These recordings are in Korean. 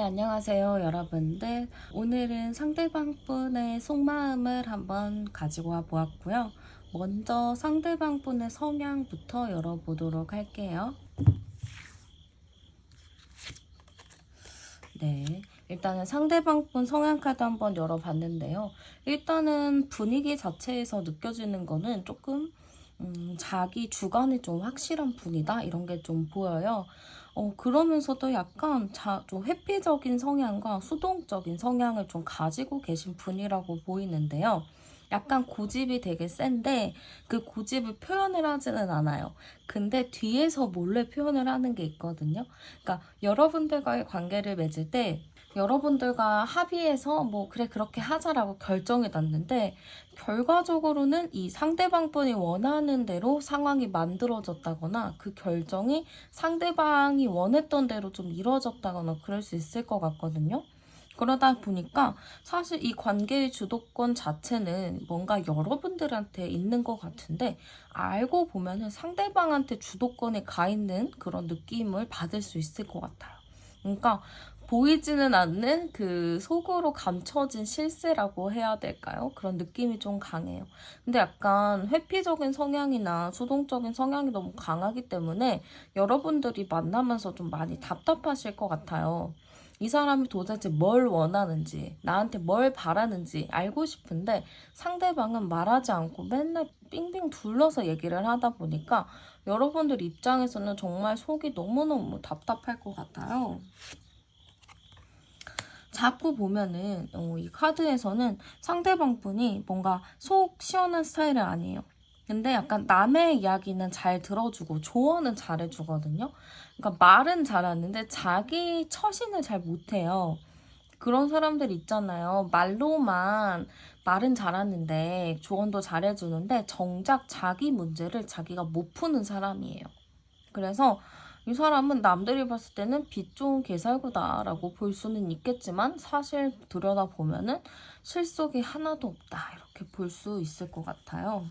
안녕하세요, 여러분들. 오늘은 상대방 분의 속마음을 한번 가지고 와 보았고요. 먼저 상대방 분의 성향부터 열어보도록 할게요. 네, 일단은 상대방 분 성향 카드 한번 열어봤는데요. 일단은 분위기 자체에서 느껴지는 거는 조금 자기 주관이 좀 확실한 분이다 이런 게 좀 보여요. 그러면서도 약간 좀 회피적인 성향과 수동적인 성향을 좀 가지고 계신 분이라고 보이는데요. 약간 고집이 되게 센데 그 고집을 표현을 하지는 않아요. 근데 뒤에서 몰래 표현을 하는 게 있거든요. 그러니까 여러분들과의 관계를 맺을 때 여러분들과 합의해서 뭐 그래 그렇게 하자라고 결정이 났는데 결과적으로는 이 상대방 분이 원하는 대로 상황이 만들어졌다거나 그 결정이 상대방이 원했던 대로 좀 이루어졌다거나 그럴 수 있을 것 같거든요. 그러다 보니까 사실 이 관계의 주도권 자체는 뭔가 여러분들한테 있는 것 같은데 알고 보면은 상대방한테 주도권이 가 있는 그런 느낌을 받을 수 있을 것 같아요. 그러니까 보이지는 않는 그 속으로 감춰진 실세라고 해야 될까요? 그런 느낌이 좀 강해요. 근데 약간 회피적인 성향이나 수동적인 성향이 너무 강하기 때문에 여러분들이 만나면서 좀 많이 답답하실 것 같아요. 이 사람이 도대체 뭘 원하는지, 나한테 뭘 바라는지 알고 싶은데 상대방은 말하지 않고 맨날 빙빙 둘러서 얘기를 하다 보니까 여러분들 입장에서는 정말 속이 너무너무 답답할 것 같아요. 자꾸 보면은 이 카드에서는 상대방 분이 뭔가 속 시원한 스타일은 아니에요. 근데 약간 남의 이야기는 잘 들어주고 조언은 잘해주거든요. 그러니까 말은 잘하는데 자기 처신을 잘 못해요. 그런 사람들 있잖아요. 말은 잘하는데 조언도 잘해주는데 정작 자기 문제를 자기가 못 푸는 사람이에요. 그래서 이 사람은 남들이 봤을 때는 빚 좋은 개살구다라고 볼 수는 있겠지만 사실 들여다보면은 실속이 하나도 없다 이렇게 볼 수 있을 것 같아요.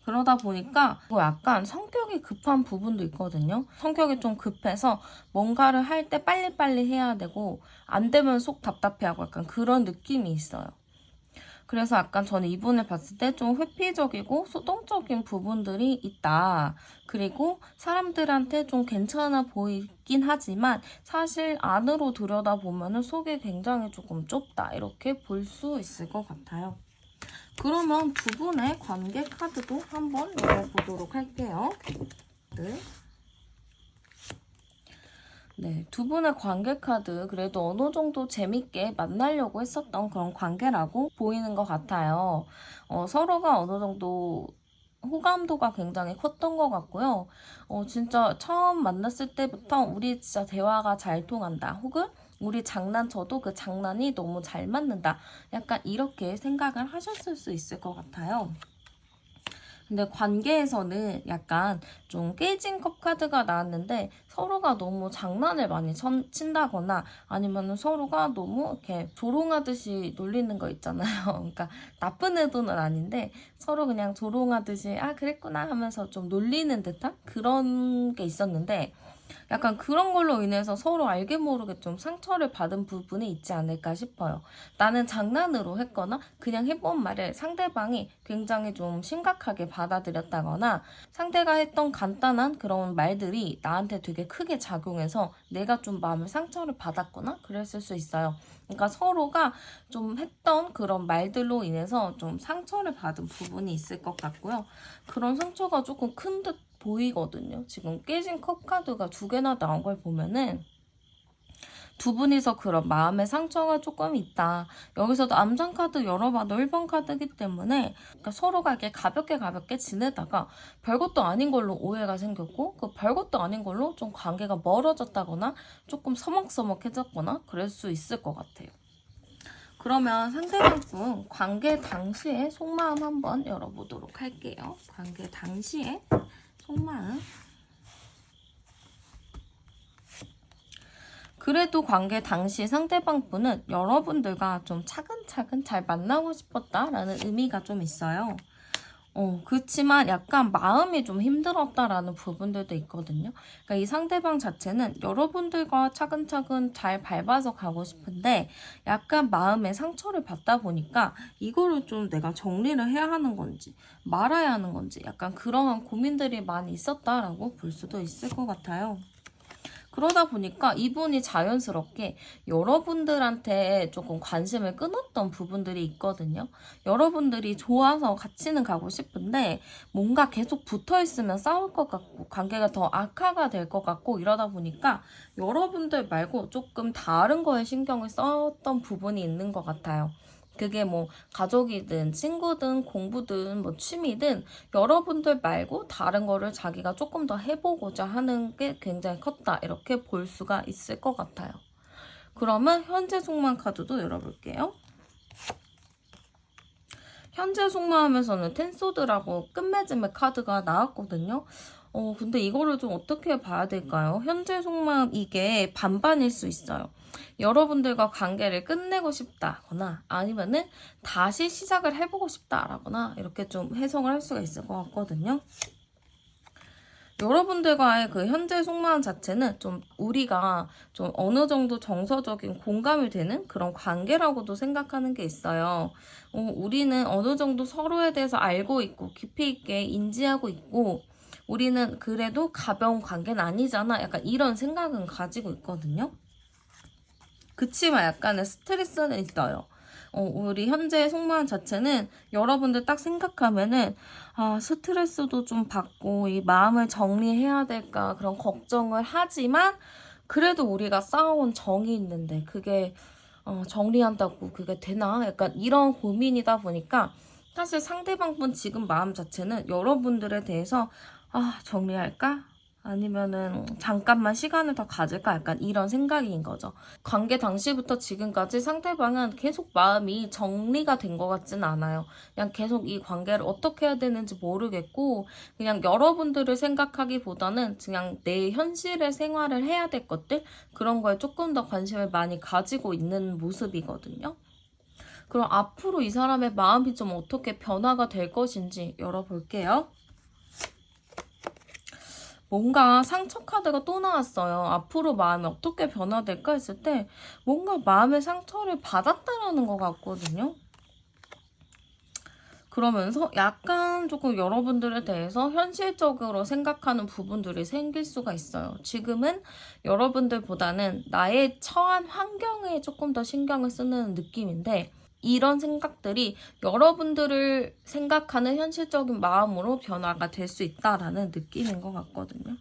그러다 보니까 뭐 약간 성격이 급한 부분도 있거든요. 성격이 좀 급해서 뭔가를 할 때 빨리빨리 해야 되고 안 되면 속 답답해하고 약간 그런 느낌이 있어요. 그래서 약간 저는 이분을 봤을 때 좀 회피적이고 수동적인 부분들이 있다. 그리고 사람들한테 좀 괜찮아 보이긴 하지만 사실 안으로 들여다보면 속이 굉장히 조금 좁다. 이렇게 볼 수 있을 것 같아요. 그러면 두 분의 관계 카드도 한번 열어보도록 할게요. 네, 두 분의 관계 카드 그래도 어느 정도 재밌게 만나려고 했었던 그런 관계라고 보이는 것 같아요. 서로가 어느 정도 호감도가 굉장히 컸던 것 같고요. 진짜 처음 만났을 때부터 우리 진짜 대화가 잘 통한다. 혹은 우리 장난쳐도 그 장난이 너무 잘 맞는다. 약간 이렇게 생각을 하셨을 수 있을 것 같아요. 근데 관계에서는 약간 좀 깨진 컵 카드가 나왔는데 서로가 너무 장난을 많이 친다거나 아니면 서로가 너무 이렇게 조롱하듯이 놀리는 거 있잖아요. 그러니까 나쁜 의도는 아닌데 서로 그냥 조롱하듯이 아 그랬구나 하면서 좀 놀리는 듯한 그런 게 있었는데 약간 그런 걸로 인해서 서로 알게 모르게 좀 상처를 받은 부분이 있지 않을까 싶어요. 나는 장난으로 했거나 그냥 해본 말을 상대방이 굉장히 좀 심각하게 받아들였다거나 상대가 했던 간단한 그런 말들이 나한테 되게 크게 작용해서 내가 좀 마음의 상처를 받았거나 그랬을 수 있어요. 그러니까 서로가 좀 했던 그런 말들로 인해서 좀 상처를 받은 부분이 있을 것 같고요. 그런 상처가 조금 큰 듯 보이거든요. 지금 깨진 컵 카드가 두 개나 나온 걸 보면은 두 분이서 그런 마음의 상처가 조금 있다. 여기서도 암장 카드 열어봐도 1번 카드이기 때문에 그러니까 서로가 이렇게 가볍게 지내다가 별것도 아닌 걸로 오해가 생겼고 그 별것도 아닌 걸로 좀 관계가 멀어졌다거나 조금 서먹서먹해졌거나 그럴 수 있을 것 같아요. 그러면 상대방 분 관계 당시의 속마음 한번 열어보도록 할게요. 관계 당시의 속마음. 그래도 관계 당시 상대방 분은 여러분들과 좀 차근차근 잘 만나고 싶었다라는 의미가 좀 있어요. 그치만 약간 마음이 좀 힘들었다라는 부분들도 있거든요. 그러니까 이 상대방 자체는 여러분들과 차근차근 잘 밟아서 가고 싶은데 약간 마음에 상처를 받다 보니까 이거를 좀 내가 정리를 해야 하는 건지 말아야 하는 건지 약간 그런 고민들이 많이 있었다라고 볼 수도 있을 것 같아요. 그러다 보니까 이분이 자연스럽게 여러분들한테 조금 관심을 끊었던 부분들이 있거든요. 여러분들이 좋아서 같이는 가고 싶은데 뭔가 계속 붙어 있으면 싸울 것 같고 관계가 더 악화가 될 것 같고 이러다 보니까 여러분들 말고 조금 다른 거에 신경을 썼던 부분이 있는 것 같아요. 그게 뭐 가족이든 친구든 공부든 뭐 취미든 여러분들 말고 다른 거를 자기가 조금 더 해보고자 하는 게 굉장히 컸다. 이렇게 볼 수가 있을 것 같아요. 그러면 현재 속마음 카드도 열어볼게요. 현재 속마음에서는 텐소드라고 끝맺음의 카드가 나왔거든요. 근데 이거를 좀 어떻게 봐야 될까요? 현재 속마음 이게 반반일 수 있어요. 여러분들과 관계를 끝내고 싶다거나 아니면은 다시 시작을 해보고 싶다라거나 이렇게 좀 해석을 할 수가 있을 것 같거든요. 여러분들과의 그 현재 속마음 자체는 좀 우리가 좀 어느 정도 정서적인 공감이 되는 그런 관계라고도 생각하는 게 있어요. 우리는 어느 정도 서로에 대해서 알고 있고 깊이 있게 인지하고 있고 우리는 그래도 가벼운 관계는 아니잖아. 약간 이런 생각은 가지고 있거든요. 그치만 약간의 스트레스는 있어요. 우리 현재 속마음 자체는 여러분들 딱 생각하면은 스트레스도 좀 받고 이 마음을 정리해야 될까 그런 걱정을 하지만 그래도 우리가 쌓아온 정이 있는데 그게 정리한다고 그게 되나? 약간 이런 고민이다 보니까 사실 상대방분 지금 마음 자체는 여러분들에 대해서 정리할까? 아니면은 잠깐만 시간을 더 가질까? 약간 이런 생각인 거죠. 관계 당시부터 지금까지 상대방은 계속 마음이 정리가 된 것 같진 않아요. 그냥 계속 이 관계를 어떻게 해야 되는지 모르겠고 그냥 여러분들을 생각하기보다는 그냥 내 현실의 생활을 해야 될 것들 그런 거에 조금 더 관심을 많이 가지고 있는 모습이거든요. 그럼 앞으로 이 사람의 마음이 좀 어떻게 변화가 될 것인지 열어볼게요. 뭔가 상처 카드가 또 나왔어요. 앞으로 마음이 어떻게 변화될까 했을 때 뭔가 마음의 상처를 받았다라는 것 같거든요. 그러면서 약간 조금 여러분들에 대해서 현실적으로 생각하는 부분들이 생길 수가 있어요. 지금은 여러분들보다는 나의 처한 환경에 조금 더 신경을 쓰는 느낌인데 이런 생각들이 여러분들을 생각하는 현실적인 마음으로 변화가 될 수 있다라는 느낌인 것 같거든요.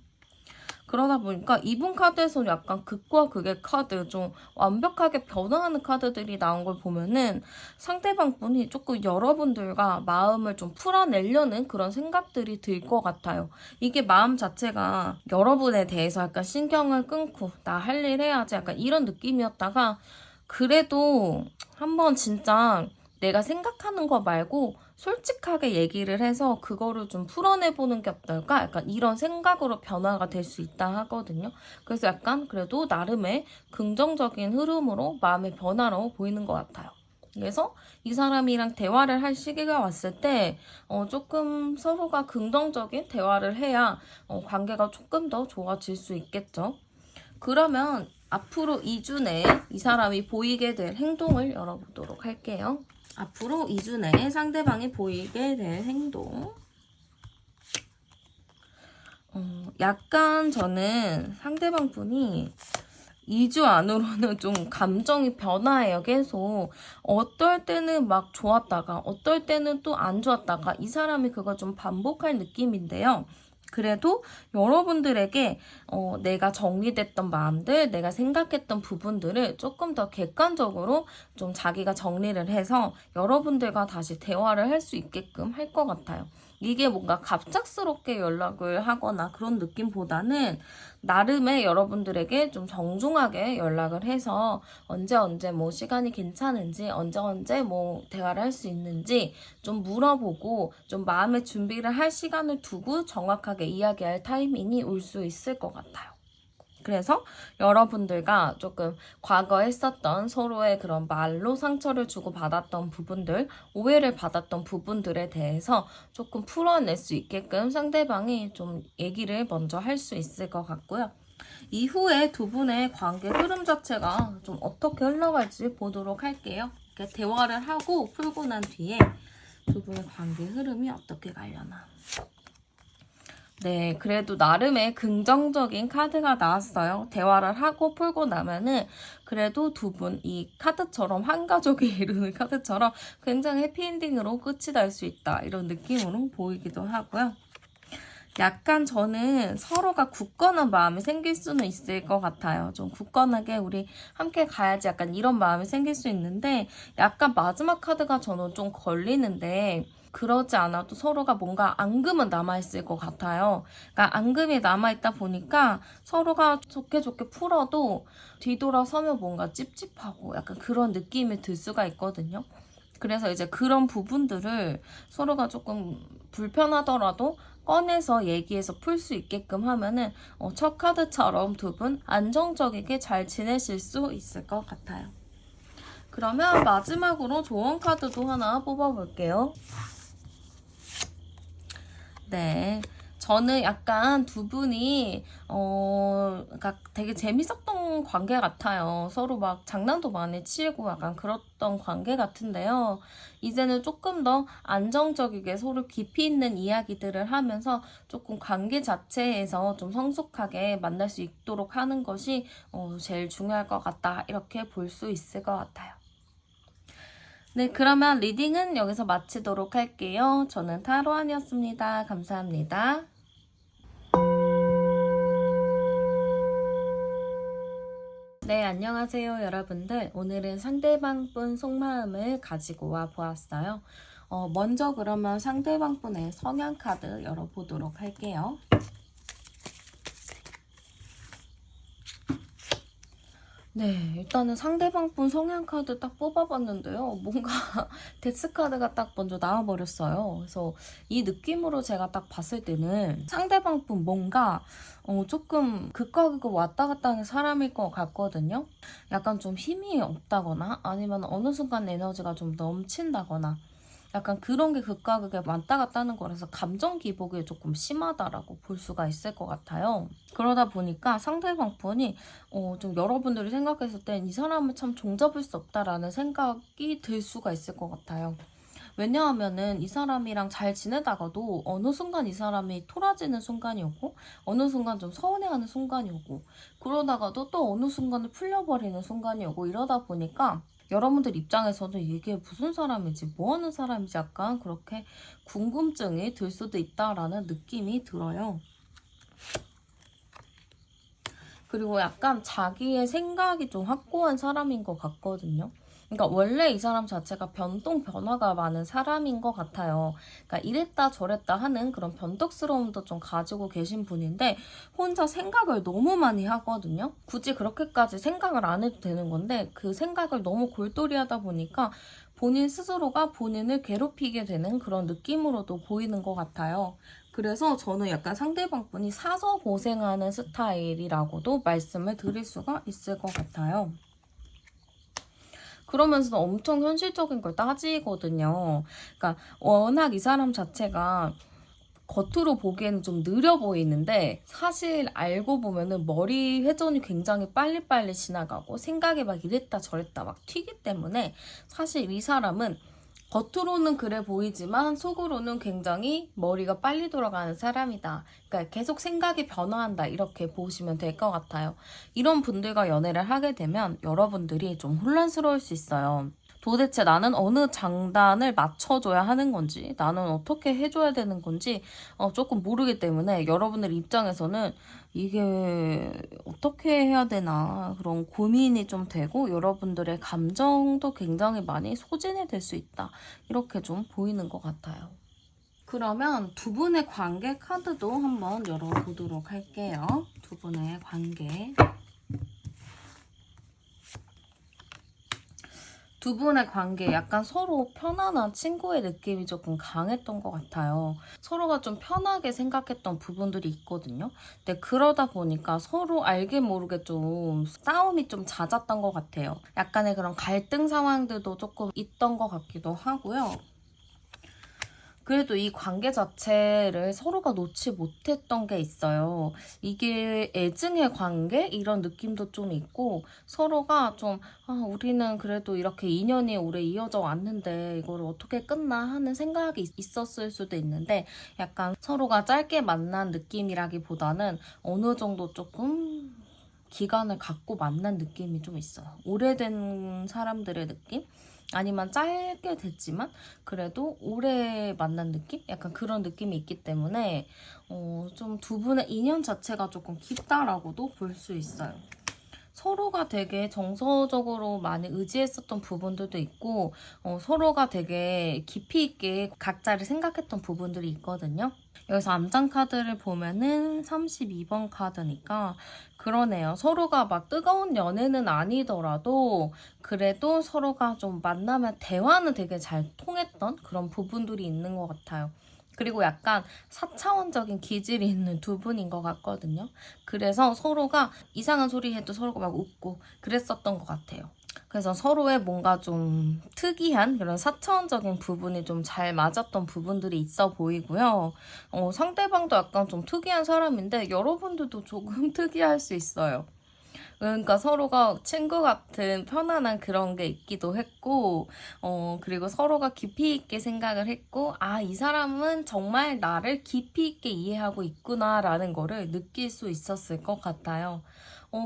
그러다 보니까 이분 카드에서는 약간 극과 극의 카드, 좀 완벽하게 변화하는 카드들이 나온 걸 보면은 상대방 분이 조금 여러분들과 마음을 좀 풀어내려는 그런 생각들이 들 것 같아요. 이게 마음 자체가 여러분에 대해서 약간 신경을 끊고 나 할 일 해야지 약간 이런 느낌이었다가 그래도 한번 진짜 내가 생각하는 거 말고 솔직하게 얘기를 해서 그거를 좀 풀어내보는 게 어떨까? 약간 이런 생각으로 변화가 될 수 있다 하거든요. 그래서 약간 그래도 나름의 긍정적인 흐름으로 마음의 변화로 보이는 것 같아요. 그래서 이 사람이랑 대화를 할 시기가 왔을 때 조금 서로가 긍정적인 대화를 해야 관계가 조금 더 좋아질 수 있겠죠. 그러면 앞으로 2주 내에 이 사람이 보이게 될 행동을 열어보도록 할게요. 앞으로 2주 내에 상대방이 보이게 될 행동. 약간 저는 상대방 분이 2주 안으로는 좀 감정이 변화해요. 계속 어떨 때는 막 좋았다가 어떨 때는 또 안 좋았다가 이 사람이 그걸 좀 반복할 느낌인데요. 그래도 여러분들에게 내가 정리됐던 마음들, 내가 생각했던 부분들을 조금 더 객관적으로 좀 자기가 정리를 해서 여러분들과 다시 대화를 할 수 있게끔 할 것 같아요. 이게 뭔가 갑작스럽게 연락을 하거나 그런 느낌보다는 나름의 여러분들에게 좀 정중하게 연락을 해서 언제 뭐 시간이 괜찮은지 언제 뭐 대화를 할 수 있는지 좀 물어보고 좀 마음의 준비를 할 시간을 두고 정확하게 이야기할 타이밍이 올 수 있을 것 같아요. 그래서 여러분들과 조금 과거에 했었던 서로의 그런 말로 상처를 주고 받았던 부분들, 오해를 받았던 부분들에 대해서 조금 풀어낼 수 있게끔 상대방이 좀 얘기를 먼저 할 수 있을 것 같고요. 이후에 두 분의 관계 흐름 자체가 좀 어떻게 흘러갈지 보도록 할게요. 이렇게 대화를 하고 풀고 난 뒤에 두 분의 관계 흐름이 어떻게 가려나. 네, 그래도 나름의 긍정적인 카드가 나왔어요. 대화를 하고 풀고 나면은 그래도 두 분 이 카드처럼 한 가족이 이루는 카드처럼 굉장히 해피엔딩으로 끝이 날 수 있다. 이런 느낌으로 보이기도 하고요. 약간 저는 서로가 굳건한 마음이 생길 수는 있을 것 같아요. 좀 굳건하게 우리 함께 가야지 약간 이런 마음이 생길 수 있는데 약간 마지막 카드가 저는 좀 걸리는데 그러지 않아도 서로가 뭔가 앙금은 남아있을 것 같아요. 그러니까 앙금이 남아있다 보니까 서로가 좋게 좋게 풀어도 뒤돌아서면 뭔가 찝찝하고 약간 그런 느낌이 들 수가 있거든요. 그래서 이제 그런 부분들을 서로가 조금 불편하더라도 꺼내서 얘기해서 풀 수 있게끔 하면은 첫 카드처럼 두 분 안정적이게 잘 지내실 수 있을 것 같아요. 그러면 마지막으로 조언 카드도 하나 뽑아볼게요. 네. 저는 약간 두 분이 그러니까 되게 재밌었던 관계 같아요. 서로 막 장난도 많이 치고 약간 그랬던 관계 같은데요. 이제는 조금 더 안정적이게 서로 깊이 있는 이야기들을 하면서 조금 관계 자체에서 좀 성숙하게 만날 수 있도록 하는 것이 제일 중요할 것 같다. 이렇게 볼 수 있을 것 같아요. 네, 그러면 리딩은 여기서 마치도록 할게요. 저는 타로안이었습니다. 감사합니다. 네, 안녕하세요, 여러분들. 오늘은 상대방 분 속마음을 가지고 와 보았어요. 먼저 그러면 상대방 분의 성향 카드 열어보도록 할게요. 네, 일단은 상대방 분 성향 카드 딱 뽑아봤는데요. 뭔가 데스 카드가 딱 먼저 나와버렸어요. 그래서 이 느낌으로 제가 딱 봤을 때는 상대방 분 뭔가 조금 극과 극을 왔다 갔다 하는 사람일 것 같거든요. 약간 좀 힘이 없다거나 아니면 어느 순간 에너지가 좀 넘친다거나 약간 그런 게 극과 극에 왔다 갔다 하는 거라서 감정 기복이 조금 심하다라고 볼 수가 있을 것 같아요. 그러다 보니까 상대방 분이 좀 여러분들이 생각했을 땐 이 사람을 참 종잡을 수 없다라는 생각이 들 수가 있을 것 같아요. 왜냐하면은 이 사람이랑 잘 지내다가도 어느 순간 이 사람이 토라지는 순간이 오고 어느 순간 좀 서운해하는 순간이 오고 그러다가도 또 어느 순간에 풀려버리는 순간이 오고 이러다 보니까 여러분들 입장에서도 이게 무슨 사람인지 뭐 하는 사람인지 약간 그렇게 궁금증이 들 수도 있다라는 느낌이 들어요. 그리고 약간 자기의 생각이 좀 확고한 사람인 것 같거든요. 그러니까 원래 이 사람 자체가 변화가 많은 사람인 것 같아요. 그러니까 이랬다 저랬다 하는 그런 변덕스러움도 좀 가지고 계신 분인데 혼자 생각을 너무 많이 하거든요. 굳이 그렇게까지 생각을 안 해도 되는 건데 그 생각을 너무 골똘히 하다 보니까 본인 스스로가 본인을 괴롭히게 되는 그런 느낌으로도 보이는 것 같아요. 그래서 저는 약간 상대방 분이 사서 고생하는 스타일이라고도 말씀을 드릴 수가 있을 것 같아요. 그러면서도 엄청 현실적인 걸 따지거든요. 그러니까 워낙 이 사람 자체가 겉으로 보기에는 좀 느려 보이는데 사실 알고 보면은 머리 회전이 굉장히 빨리빨리 지나가고 생각이 막 이랬다 저랬다 막 튀기 때문에 사실 이 사람은 겉으로는 그래 보이지만 속으로는 굉장히 머리가 빨리 돌아가는 사람이다. 그러니까 계속 생각이 변화한다. 이렇게 보시면 될 것 같아요. 이런 분들과 연애를 하게 되면 여러분들이 좀 혼란스러울 수 있어요. 도대체 나는 어느 장단을 맞춰줘야 하는 건지, 나는 어떻게 해줘야 되는 건지 조금 모르기 때문에 여러분들 입장에서는 이게 어떻게 해야 되나 그런 고민이 좀 되고 여러분들의 감정도 굉장히 많이 소진이 될 수 있다. 이렇게 좀 보이는 것 같아요. 그러면 두 분의 관계 카드도 한번 열어보도록 할게요. 두 분의 관계. 두 분의 관계 약간 서로 편안한 친구의 느낌이 조금 강했던 것 같아요. 서로가 좀 편하게 생각했던 부분들이 있거든요. 근데 그러다 보니까 서로 알게 모르게 좀 싸움이 좀 잦았던 것 같아요. 약간의 그런 갈등 상황들도 조금 있던 것 같기도 하고요. 그래도 이 관계 자체를 서로가 놓지 못했던 게 있어요. 이게 애증의 관계? 이런 느낌도 좀 있고, 서로가 좀, 우리는 그래도 이렇게 인연이 오래 이어져 왔는데, 이걸 어떻게 끝나 하는 생각이 있었을 수도 있는데, 약간 서로가 짧게 만난 느낌이라기보다는 어느 정도 조금 기간을 갖고 만난 느낌이 좀 있어요. 오래된 사람들의 느낌? 아니면 짧게 됐지만 그래도 오래 만난 느낌? 약간 그런 느낌이 있기 때문에 좀 두 분의 인연 자체가 조금 깊다라고도 볼 수 있어요. 서로가 되게 정서적으로 많이 의지했었던 부분들도 있고 서로가 되게 깊이 있게 각자를 생각했던 부분들이 있거든요. 여기서 암장 카드를 보면은 32번 카드니까 그러네요. 서로가 막 뜨거운 연애는 아니더라도 그래도 서로가 좀 만나면 대화는 되게 잘 통했던 그런 부분들이 있는 것 같아요. 그리고 약간 4차원적인 기질이 있는 두 분인 것 같거든요. 그래서 서로가 이상한 소리 해도 서로가 막 웃고 그랬었던 것 같아요. 그래서 서로의 뭔가 좀 특이한 그런 4차원적인 부분이 좀 잘 맞았던 부분들이 있어 보이고요. 상대방도 약간 좀 특이한 사람인데 여러분들도 조금 특이할 수 있어요. 그러니까 서로가 친구 같은 편안한 그런 게 있기도 했고, 그리고 서로가 깊이 있게 생각을 했고, 이 사람은 정말 나를 깊이 있게 이해하고 있구나라는 거를 느낄 수 있었을 것 같아요.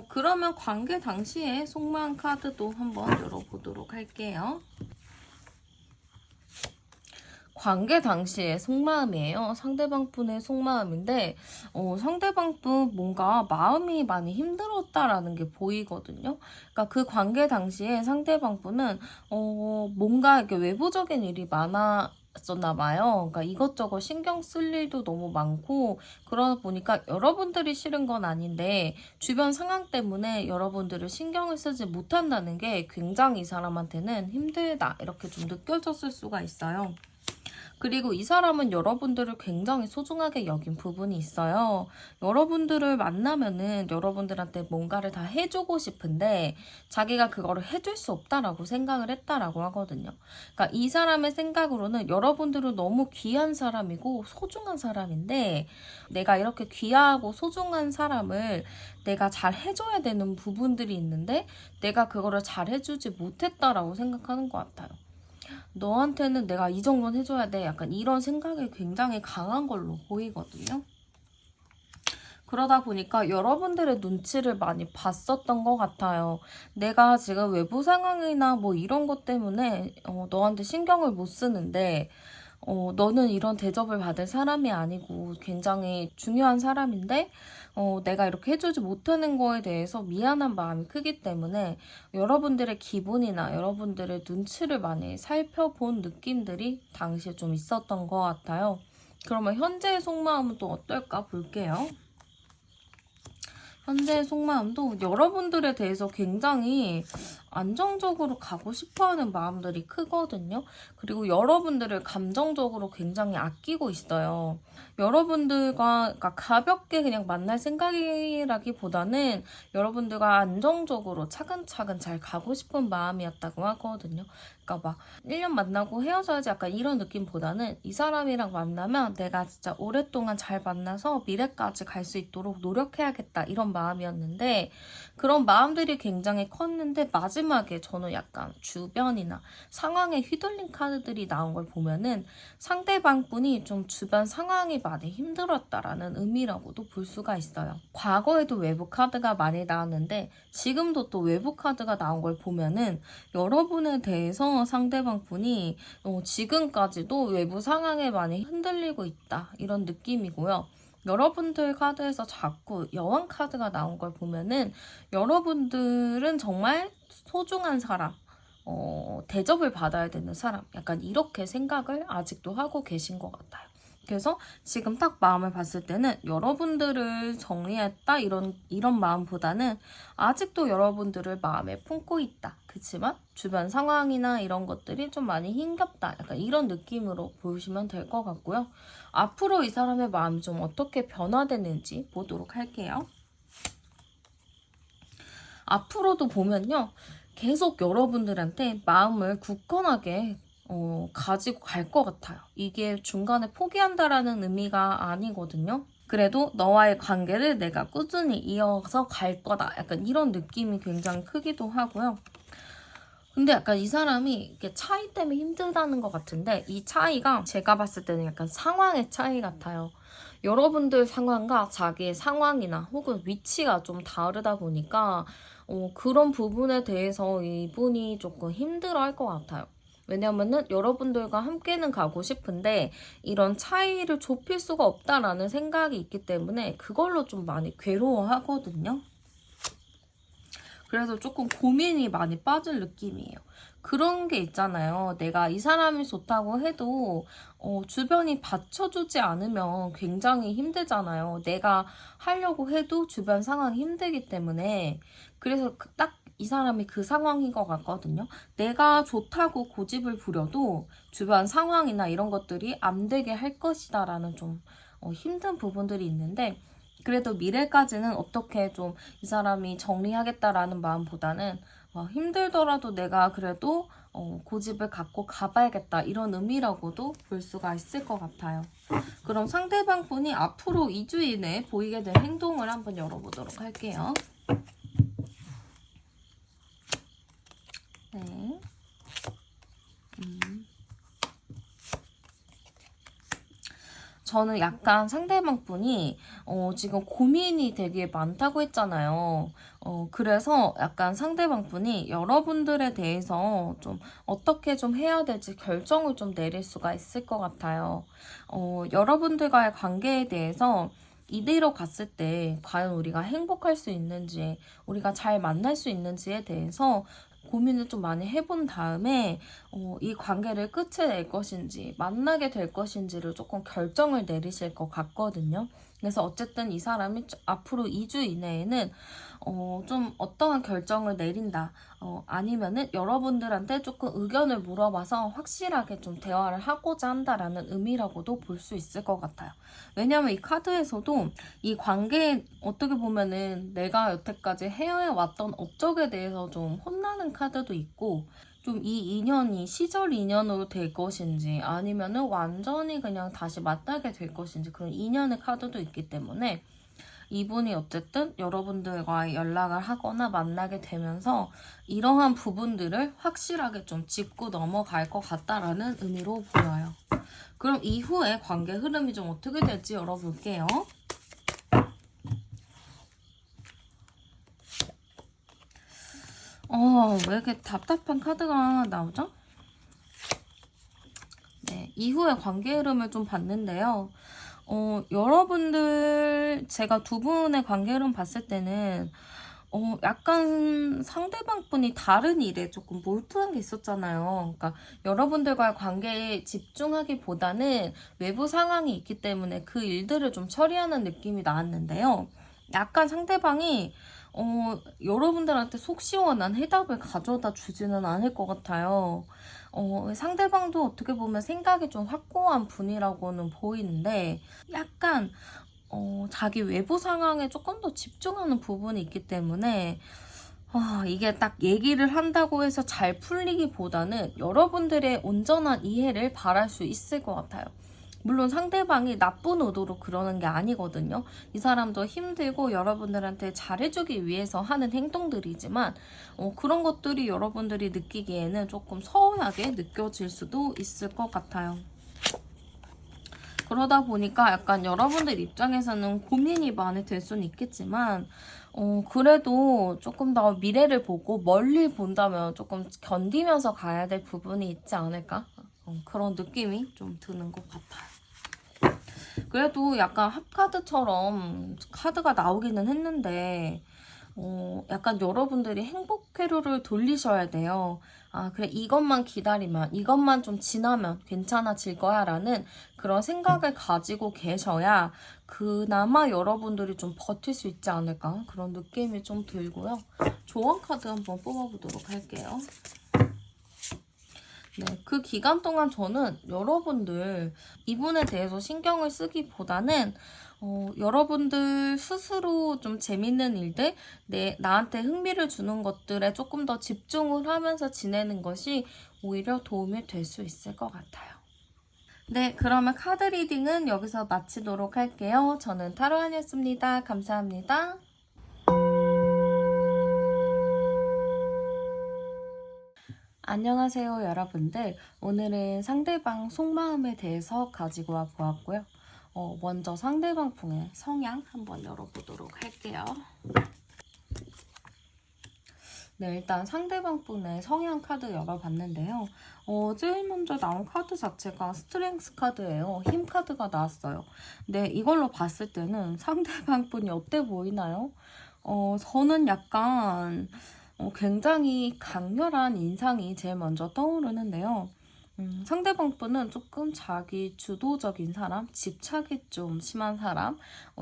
그러면 관계 당시에 속마음 카드도 한번 열어보도록 할게요. 관계 당시의 속마음이에요. 상대방 분의 속마음인데 상대방 분 뭔가 마음이 많이 힘들었다라는 게 보이거든요. 그러니까 그 관계 당시에 상대방 분은 뭔가 이렇게 외부적인 일이 많았었나 봐요. 그러니까 이것저것 신경 쓸 일도 너무 많고 그러다 보니까 여러분들이 싫은 건 아닌데 주변 상황 때문에 여러분들을 신경을 쓰지 못한다는 게 굉장히 이 사람한테는 힘들다 이렇게 좀 느껴졌을 수가 있어요. 그리고 이 사람은 여러분들을 굉장히 소중하게 여긴 부분이 있어요. 여러분들을 만나면은 여러분들한테 뭔가를 다 해주고 싶은데 자기가 그거를 해줄 수 없다라고 생각을 했다라고 하거든요. 그러니까 이 사람의 생각으로는 여러분들은 너무 귀한 사람이고 소중한 사람인데 내가 이렇게 귀하고 소중한 사람을 내가 잘 해줘야 되는 부분들이 있는데 내가 그거를 잘 해주지 못했다라고 생각하는 것 같아요. 너한테는 내가 이 정도는 해줘야 돼. 약간 이런 생각이 굉장히 강한 걸로 보이거든요. 그러다 보니까 여러분들의 눈치를 많이 봤었던 것 같아요. 내가 지금 외부 상황이나 뭐 이런 것 때문에 너한테 신경을 못 쓰는데 너는 이런 대접을 받을 사람이 아니고 굉장히 중요한 사람인데 내가 이렇게 해주지 못하는 거에 대해서 미안한 마음이 크기 때문에 여러분들의 기분이나 여러분들의 눈치를 많이 살펴본 느낌들이 당시에 좀 있었던 것 같아요. 그러면 현재의 속마음은 또 어떨까 볼게요. 현재의 속마음도 여러분들에 대해서 굉장히 안정적으로 가고 싶어하는 마음들이 크거든요. 그리고 여러분들을 감정적으로 굉장히 아끼고 있어요. 여러분들과 그러니까 가볍게 그냥 만날 생각이라기보다는 여러분들과 안정적으로 차근차근 잘 가고 싶은 마음이었다고 하거든요. 그러니까 막 1년 만나고 헤어져야지 약간 이런 느낌보다는 이 사람이랑 만나면 내가 진짜 오랫동안 잘 만나서 미래까지 갈 수 있도록 노력해야겠다 이런 마음이었는데 그런 마음들이 굉장히 컸는데 마지막에 저는 약간 주변이나 상황에 휘둘린 카드들이 나온 걸 보면은 상대방 분이 좀 주변 상황이 많이 힘들었다라는 의미라고도 볼 수가 있어요. 과거에도 외부 카드가 많이 나왔는데 지금도 또 외부 카드가 나온 걸 보면은 여러분에 대해서 상대방 분이 지금까지도 외부 상황에 많이 흔들리고 있다 이런 느낌이고요. 여러분들 카드에서 자꾸 여왕 카드가 나온 걸 보면은 여러분들은 정말 소중한 사람, 대접을 받아야 되는 사람, 약간 이렇게 생각을 아직도 하고 계신 것 같아요. 그래서 지금 딱 마음을 봤을 때는 여러분들을 정리했다 이런 마음보다는 아직도 여러분들을 마음에 품고 있다. 그치만 주변 상황이나 이런 것들이 좀 많이 힘겹다. 약간 이런 느낌으로 보시면 될 것 같고요. 앞으로 이 사람의 마음이 좀 어떻게 변화되는지 보도록 할게요. 앞으로도 보면요. 계속 여러분들한테 마음을 굳건하게 가지고 갈 것 같아요. 이게 중간에 포기한다라는 의미가 아니거든요. 그래도 너와의 관계를 내가 꾸준히 이어서 갈 거다. 약간 이런 느낌이 굉장히 크기도 하고요. 근데 약간 이 사람이 이게 차이 때문에 힘들다는 것 같은데 이 차이가 제가 봤을 때는 약간 상황의 차이 같아요. 여러분들 상황과 자기의 상황이나 혹은 위치가 좀 다르다 보니까 그런 부분에 대해서 이분이 조금 힘들어 할 것 같아요. 왜냐면은 여러분들과 함께는 가고 싶은데 이런 차이를 좁힐 수가 없다라는 생각이 있기 때문에 그걸로 좀 많이 괴로워하거든요. 그래서 조금 고민이 많이 빠질 느낌이에요. 그런 게 있잖아요. 내가 이 사람이 좋다고 해도 주변이 받쳐주지 않으면 굉장히 힘들잖아요. 내가 하려고 해도 주변 상황이 힘들기 때문에 그래서 딱 이 사람이 그 상황인 것 같거든요. 내가 좋다고 고집을 부려도 주변 상황이나 이런 것들이 안 되게 할 것이다 라는 좀 힘든 부분들이 있는데 그래도 미래까지는 어떻게 좀 이 사람이 정리하겠다라는 마음보다는 힘들더라도 내가 그래도 고집을 갖고 가봐야겠다 이런 의미라고도 볼 수가 있을 것 같아요. 그럼 상대방 분이 앞으로 2주 이내에 보이게 될 행동을 한번 열어보도록 할게요. 네. 저는 약간 상대방 분이 지금 고민이 되게 많다고 했잖아요. 그래서 약간 상대방 분이 여러분들에 대해서 좀 어떻게 좀 해야 될지 결정을 좀 내릴 수가 있을 것 같아요. 여러분들과의 관계에 대해서 이대로 갔을 때 과연 우리가 행복할 수 있는지, 우리가 잘 만날 수 있는지에 대해서 고민을 좀 많이 해본 다음에 이 관계를 끝에 낼 것인지 만나게 될 것인지를 조금 결정을 내리실 것 같거든요. 그래서 어쨌든 이 사람이 앞으로 2주 이내에는 좀 어떠한 결정을 내린다. 아니면은 여러분들한테 조금 의견을 물어봐서 확실하게 좀 대화를 하고자 한다라는 의미라고도 볼 수 있을 것 같아요. 왜냐면 이 카드에서도 이 관계에 어떻게 보면은 내가 여태까지 해왔던 업적에 대해서 좀 혼나는 카드도 있고 좀 이 인연이 시절 인연으로 될 것인지 아니면은 완전히 그냥 다시 만나게 될 것인지 그런 인연의 카드도 있기 때문에 이분이 어쨌든 여러분들과 연락을 하거나 만나게 되면서 이러한 부분들을 확실하게 좀 짚고 넘어갈 것 같다라는 의미로 보여요. 그럼 이후에 관계 흐름이 좀 어떻게 될지 열어볼게요. 왜 이렇게 답답한 카드가 나오죠? 네, 이후에 관계 흐름을 좀 봤는데요. 여러분들, 제가 두 분의 관계 흐름 봤을 때는, 약간 상대방 분이 다른 일에 조금 몰두한 게 있었잖아요. 그러니까 여러분들과의 관계에 집중하기보다는 외부 상황이 있기 때문에 그 일들을 좀 처리하는 느낌이 나왔는데요. 약간 상대방이 여러분들한테 속 시원한 해답을 가져다 주지는 않을 것 같아요. 상대방도 어떻게 보면 생각이 좀 확고한 분이라고는 보이는데 약간 자기 외부 상황에 조금 더 집중하는 부분이 있기 때문에 이게 딱 얘기를 한다고 해서 잘 풀리기보다는 여러분들의 온전한 이해를 바랄 수 있을 것 같아요. 물론 상대방이 나쁜 의도로 그러는 게 아니거든요. 이 사람도 힘들고 여러분들한테 잘해주기 위해서 하는 행동들이지만 그런 것들이 여러분들이 느끼기에는 조금 서운하게 느껴질 수도 있을 것 같아요. 그러다 보니까 약간 여러분들 입장에서는 고민이 많이 될 수는 있겠지만 그래도 조금 더 미래를 보고 멀리 본다면 조금 견디면서 가야 될 부분이 있지 않을까? 그런 느낌이 좀 드는 것 같아요. 그래도 약간 합카드처럼 카드가 나오기는 했는데 약간 여러분들이 행복 회로를 돌리셔야 돼요. 아, 그래, 이것만 기다리면, 이것만 좀 지나면 괜찮아질 거야 라는 그런 생각을 가지고 계셔야 그나마 여러분들이 좀 버틸 수 있지 않을까, 그런 느낌이 좀 들고요. 조언 카드 한번 뽑아보도록 할게요. 네, 그 기간 동안 저는 여러분들 이분에 대해서 신경을 쓰기보다는 여러분들 스스로 좀 재밌는 일들, 나한테 흥미를 주는 것들에 조금 더 집중을 하면서 지내는 것이 오히려 도움이 될 수 있을 것 같아요. 네, 그러면 카드 리딩은 여기서 마치도록 할게요. 저는 타로안이었습니다. 감사합니다. 안녕하세요, 여러분들. 오늘은 상대방 속마음에 대해서 가지고 와 보았고요. 먼저 상대방 분의 성향 한번 열어보도록 할게요. 네, 일단 상대방 분의 성향 카드 열어봤는데요. 제일 먼저 나온 카드 자체가 스트렝스 카드예요. 힘 카드가 나왔어요. 네, 이걸로 봤을 때는 상대방 분이 어때 보이나요? 저는 약간 굉장히 강렬한 인상이 제일 먼저 떠오르는데요. 상대방 분은 조금 자기 주도적인 사람, 집착이 좀 심한 사람,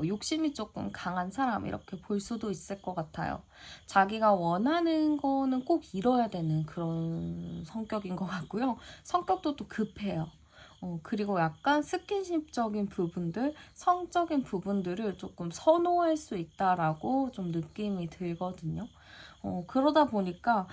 욕심이 조금 강한 사람 이렇게 볼 수도 있을 것 같아요. 자기가 원하는 거는 꼭 이뤄야 되는 그런 성격인 것 같고요. 성격도 또 급해요. 그리고 약간 스킨십적인 부분들, 성적인 부분들을 조금 선호할 수 있다라고 좀 느낌이 들거든요. 그러다 보니까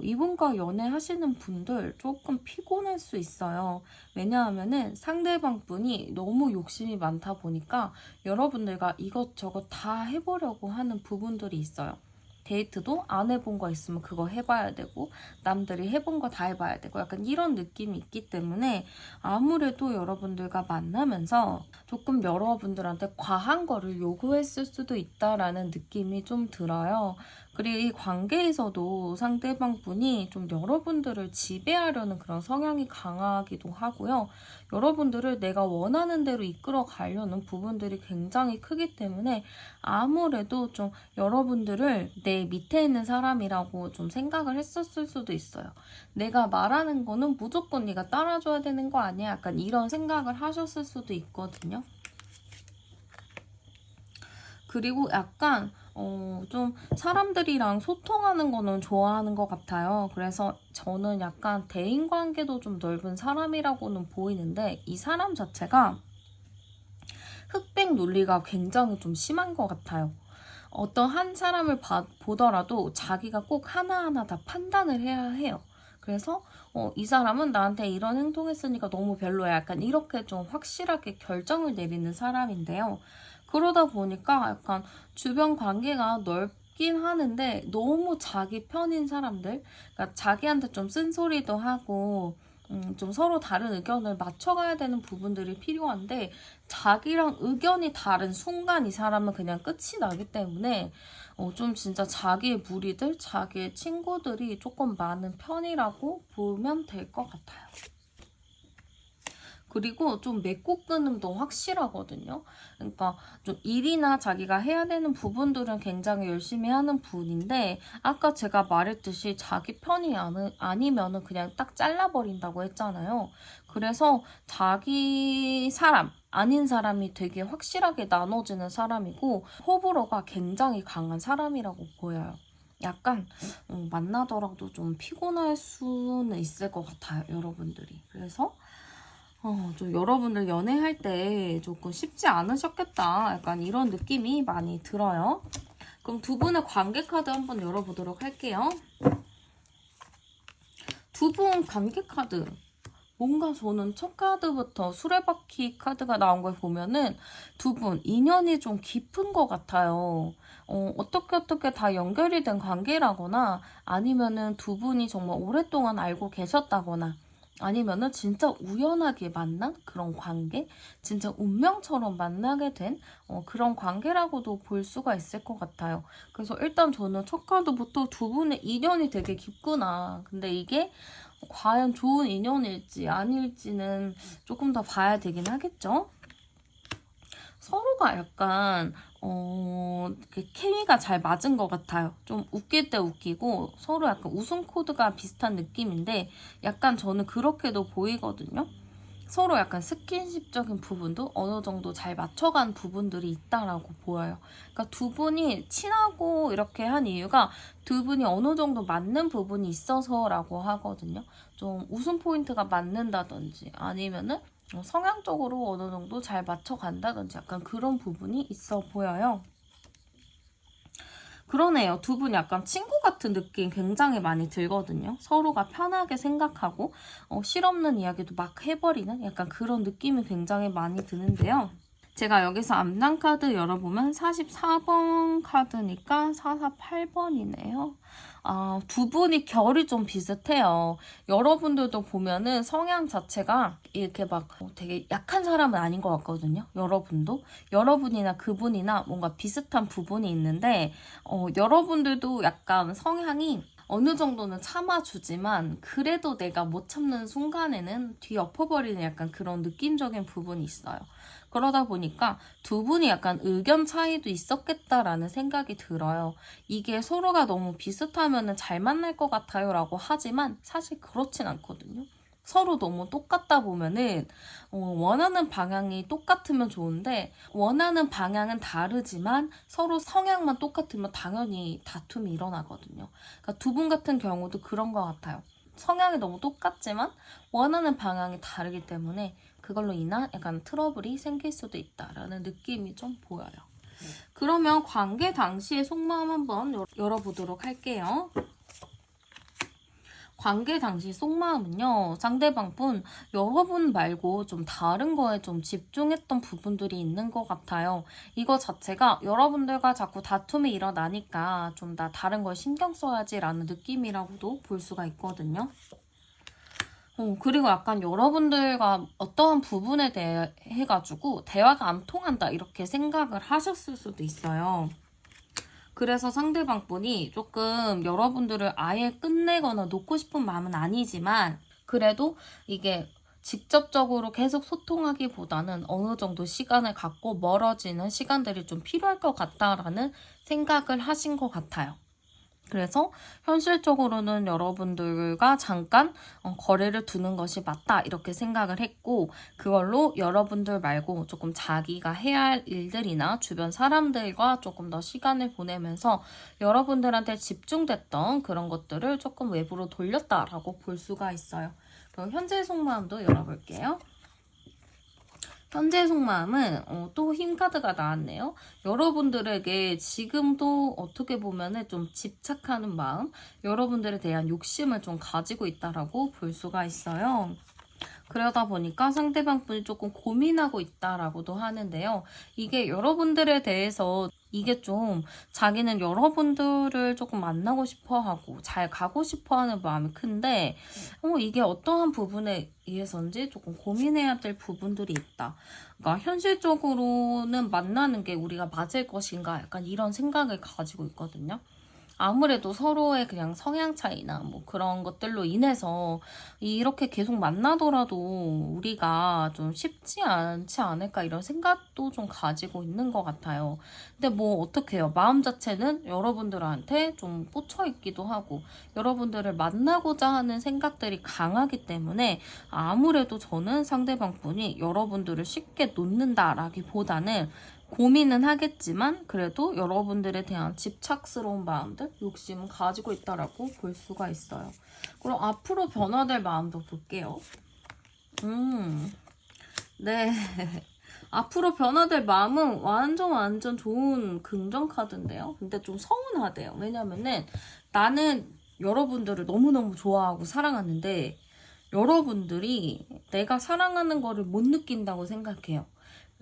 이분과 연애하시는 분들 조금 피곤할 수 있어요. 왜냐하면은 상대방 분이 너무 욕심이 많다 보니까 여러분들과 이것저것 다 해보려고 하는 부분들이 있어요. 데이트도 안 해본 거 있으면 그거 해봐야 되고, 남들이 해본 거 다 해봐야 되고, 약간 이런 느낌이 있기 때문에 아무래도 여러분들과 만나면서 조금 여러분들한테 과한 거를 요구했을 수도 있다라는 느낌이 좀 들어요. 그리고 이 관계에서도 상대방 분이 좀 여러분들을 지배하려는 그런 성향이 강하기도 하고요. 여러분들을 내가 원하는 대로 이끌어 가려는 부분들이 굉장히 크기 때문에 아무래도 좀 여러분들을 내 밑에 있는 사람이라고 좀 생각을 했었을 수도 있어요. 내가 말하는 거는 무조건 네가 따라줘야 되는 거 아니야? 약간 이런 생각을 하셨을 수도 있거든요. 그리고 약간 좀 사람들이랑 소통하는 거는 좋아하는 것 같아요. 그래서 저는 약간 대인관계도 좀 넓은 사람이라고는 보이는데 이 사람 자체가 흑백 논리가 굉장히 좀 심한 것 같아요. 어떤 한 사람을 보더라도 자기가 꼭 하나하나 다 판단을 해야 해요. 그래서 이 사람은 나한테 이런 행동했으니까 너무 별로야. 약간 이렇게 좀 확실하게 결정을 내리는 사람인데요. 그러다 보니까 약간 주변 관계가 넓긴 하는데 너무 자기 편인 사람들, 그러니까 자기한테 좀 쓴소리도 하고 좀 서로 다른 의견을 맞춰가야 되는 부분들이 필요한데 자기랑 의견이 다른 순간 이 사람은 그냥 끝이 나기 때문에 좀 진짜 자기의 무리들, 자기의 친구들이 조금 많은 편이라고 보면 될 것 같아요. 그리고 좀 맺고 끊음도 확실하거든요. 그러니까 좀 일이나 자기가 해야 되는 부분들은 굉장히 열심히 하는 분인데 아까 제가 말했듯이 자기 편이 아니면은 그냥 딱 잘라버린다고 했잖아요. 그래서 자기 사람, 아닌 사람이 되게 확실하게 나눠지는 사람이고 호불호가 굉장히 강한 사람이라고 보여요. 약간 만나더라도 좀 피곤할 수는 있을 것 같아요, 여러분들이. 그래서 좀 여러분들 연애할 때 조금 쉽지 않으셨겠다. 약간 이런 느낌이 많이 들어요. 그럼 두 분의 관계 카드 한번 열어보도록 할게요. 두 분 관계 카드. 뭔가 저는 첫 카드부터 수레바퀴 카드가 나온 걸 보면은 두 분 인연이 좀 깊은 것 같아요. 어떻게 다 연결이 된 관계라거나 아니면은 두 분이 정말 오랫동안 알고 계셨다거나 아니면은 진짜 우연하게 만난 그런 관계? 진짜 운명처럼 만나게 된 그런 관계라고도 볼 수가 있을 것 같아요. 그래서 일단 저는 첫 카드부터 두 분의 인연이 되게 깊구나. 근데 이게 과연 좋은 인연일지 아닐지는 조금 더 봐야 되긴 하겠죠? 서로가 약간 케미가 잘 맞은 것 같아요. 좀 웃길 때 웃기고 서로 약간 웃음 코드가 비슷한 느낌인데 약간 저는 그렇게도 보이거든요. 서로 약간 스킨십적인 부분도 어느 정도 잘 맞춰간 부분들이 있다라고 보여요. 그러니까 두 분이 친하고 이렇게 한 이유가 두 분이 어느 정도 맞는 부분이 있어서라고 하거든요. 좀 웃음 포인트가 맞는다든지 아니면은 성향적으로 어느 정도 잘 맞춰간다든지 약간 그런 부분이 있어 보여요. 그러네요. 두 분 약간 친구 같은 느낌 굉장히 많이 들거든요. 서로가 편하게 생각하고 실없는 이야기도 막 해버리는 약간 그런 느낌이 굉장히 많이 드는데요. 제가 여기서 앞난 카드 열어보면 44번 카드니까 448번이네요. 두 분이 결이 좀 비슷해요. 여러분들도 보면은 성향 자체가 이렇게 막 되게 약한 사람은 아닌 것 같거든요. 여러분도. 여러분이나 그분이나 뭔가 비슷한 부분이 있는데, 여러분들도 약간 성향이 어느 정도는 참아주지만 그래도 내가 못 참는 순간에는 뒤엎어버리는 약간 그런 느낌적인 부분이 있어요. 그러다 보니까 두 분이 약간 의견 차이도 있었겠다라는 생각이 들어요. 이게 서로가 너무 비슷하면 잘 만날 것 같아요 라고 하지만 사실 그렇진 않거든요. 서로 너무 똑같다 보면은 원하는 방향이 똑같으면 좋은데 원하는 방향은 다르지만 서로 성향만 똑같으면 당연히 다툼이 일어나거든요. 그러니까 두 분 같은 경우도 그런 것 같아요. 성향이 너무 똑같지만 원하는 방향이 다르기 때문에 그걸로 인한 약간 트러블이 생길 수도 있다라는 느낌이 좀 보여요. 그러면 관계 당시의 속마음 한번 열어보도록 할게요. 관계 당시 속마음은요, 상대방 분, 여러분 말고 좀 다른 거에 좀 집중했던 부분들이 있는 것 같아요. 이거 자체가 여러분들과 자꾸 다툼이 일어나니까 좀 나 다른 걸 신경 써야지라는 느낌이라고도 볼 수가 있거든요. 그리고 약간 여러분들과 어떠한 부분에 대해 해가지고 대화가 안 통한다 이렇게 생각을 하셨을 수도 있어요. 그래서 상대방 분이 조금 여러분들을 아예 끝내거나 놓고 싶은 마음은 아니지만 그래도 이게 직접적으로 계속 소통하기보다는 어느 정도 시간을 갖고 멀어지는 시간들이 좀 필요할 것 같다라는 생각을 하신 것 같아요. 그래서 현실적으로는 여러분들과 잠깐 거리를 두는 것이 맞다 이렇게 생각을 했고 그걸로 여러분들 말고 조금 자기가 해야 할 일들이나 주변 사람들과 조금 더 시간을 보내면서 여러분들한테 집중됐던 그런 것들을 조금 외부로 돌렸다라고 볼 수가 있어요. 그럼 현재 속마음도 열어볼게요. 현재 속마음은 또 힘카드가 나왔네요. 여러분들에게 지금도 어떻게 보면 좀 집착하는 마음, 여러분들에 대한 욕심을 좀 가지고 있다라고 볼 수가 있어요. 그러다 보니까 상대방 분이 조금 고민하고 있다라고도 하는데요. 이게 여러분들에 대해서 이게 좀 자기는 여러분들을 조금 만나고 싶어 하고 잘 가고 싶어 하는 마음이 큰데 이게 어떠한 부분에 의해서인지 조금 고민해야 될 부분들이 있다. 그러니까 현실적으로는 만나는 게 우리가 맞을 것인가 약간 이런 생각을 가지고 있거든요. 아무래도 서로의 그냥 성향 차이나 뭐 그런 것들로 인해서 이렇게 계속 만나더라도 우리가 좀 쉽지 않지 않을까 이런 생각도 좀 가지고 있는 것 같아요. 근데 뭐 어떡해요. 마음 자체는 여러분들한테 좀 꽂혀 있기도 하고 여러분들을 만나고자 하는 생각들이 강하기 때문에 아무래도 저는 상대방 분이 여러분들을 쉽게 놓는다라기보다는 고민은 하겠지만 그래도 여러분들에 대한 집착스러운 마음들, 욕심은 가지고 있다라고 볼 수가 있어요. 그럼 앞으로 변화될 마음도 볼게요. 네. 앞으로 변화될 마음은 완전 좋은 긍정 카드인데요. 근데 좀 서운하대요. 왜냐면은 나는 여러분들을 너무너무 좋아하고 사랑하는데 여러분들이 내가 사랑하는 거를 못 느낀다고 생각해요.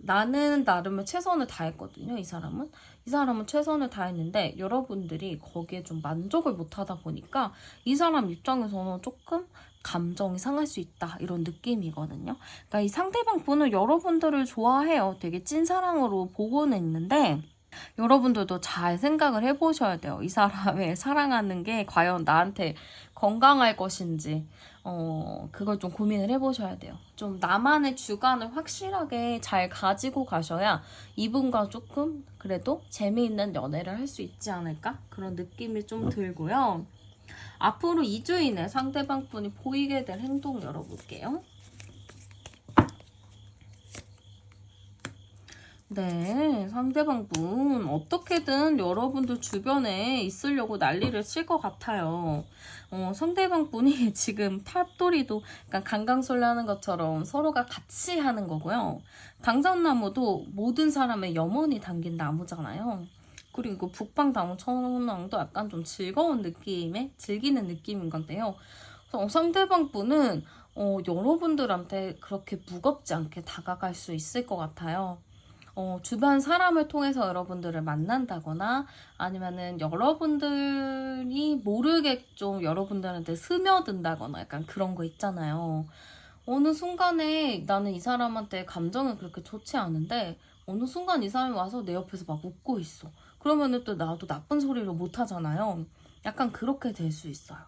나는 나름의 최선을 다했거든요, 이 사람은. 이 사람은 최선을 다했는데 여러분들이 거기에 좀 만족을 못하다 보니까 이 사람 입장에서는 조금 감정이 상할 수 있다 이런 느낌이거든요. 그러니까 이 상대방 분은 여러분들을 좋아해요. 되게 찐사랑으로 보고는 있는데 여러분들도 잘 생각을 해보셔야 돼요. 이 사람을 사랑하는 게 과연 나한테 건강할 것인지, 그걸 좀 고민을 해보셔야 돼요. 좀 나만의 주관을 확실하게 잘 가지고 가셔야 이분과 조금 그래도 재미있는 연애를 할 수 있지 않을까? 그런 느낌이 좀 들고요. 앞으로 2주 이내 상대방 분이 보이게 될 행동 열어볼게요. 네, 상대방 분 어떻게든 여러분들 주변에 있으려고 난리를 칠 것 같아요. 상대방 분이 지금 탑돌이도 약간 강강술래하는 것처럼 서로가 같이 하는 거고요. 당장나무도 모든 사람의 염원이 담긴 나무잖아요. 그리고 북방나무, 천왕도 약간 좀 즐거운 느낌의 즐기는 느낌인 건데요. 상대방 분은 여러분들한테 그렇게 무겁지 않게 다가갈 수 있을 것 같아요. 주변 사람을 통해서 여러분들을 만난다거나 아니면은 여러분들이 모르게 좀 여러분들한테 스며든다거나 약간 그런 거 있잖아요. 어느 순간에 나는 이 사람한테 감정은 그렇게 좋지 않은데 어느 순간 이 사람이 와서 내 옆에서 막 웃고 있어. 그러면은 또 나도 나쁜 소리를 못 하잖아요. 약간 그렇게 될 수 있어요.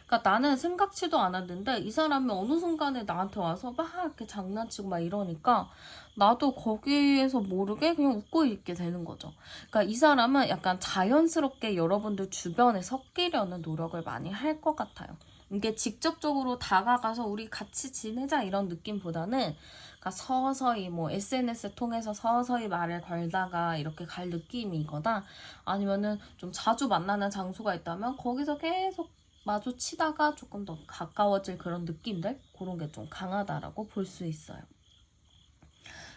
그러니까 나는 생각지도 않았는데 이 사람이 어느 순간에 나한테 와서 막 이렇게 장난치고 막 이러니까 나도 거기에서 모르게 그냥 웃고 있게 되는 거죠. 그러니까 이 사람은 약간 자연스럽게 여러분들 주변에 섞이려는 노력을 많이 할 것 같아요. 이게 직접적으로 다가가서 우리 같이 지내자 이런 느낌보다는 그러니까 서서히 뭐 SNS 통해서 서서히 말을 걸다가 이렇게 갈 느낌이거나 아니면은 좀 자주 만나는 장소가 있다면 거기서 계속 마주치다가 조금 더 가까워질 그런 느낌들? 그런 게 좀 강하다라고 볼 수 있어요.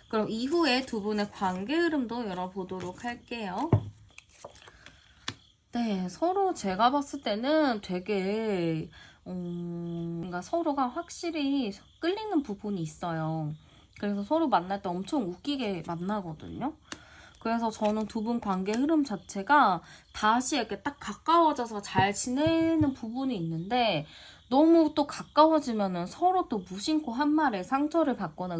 그럼 이후에 두 분의 관계 흐름도 열어보도록 할게요. 네, 서로 제가 봤을 때는 되게 뭔가 서로가 확실히 끌리는 부분이 있어요. 그래서 서로 만날 때 엄청 웃기게 만나거든요. 그래서 저는 두 분 관계 흐름 자체가 다시 이렇게 딱 가까워져서 잘 지내는 부분이 있는데 너무 또 가까워지면은 서로 또 무심코 한 말에 상처를 받거나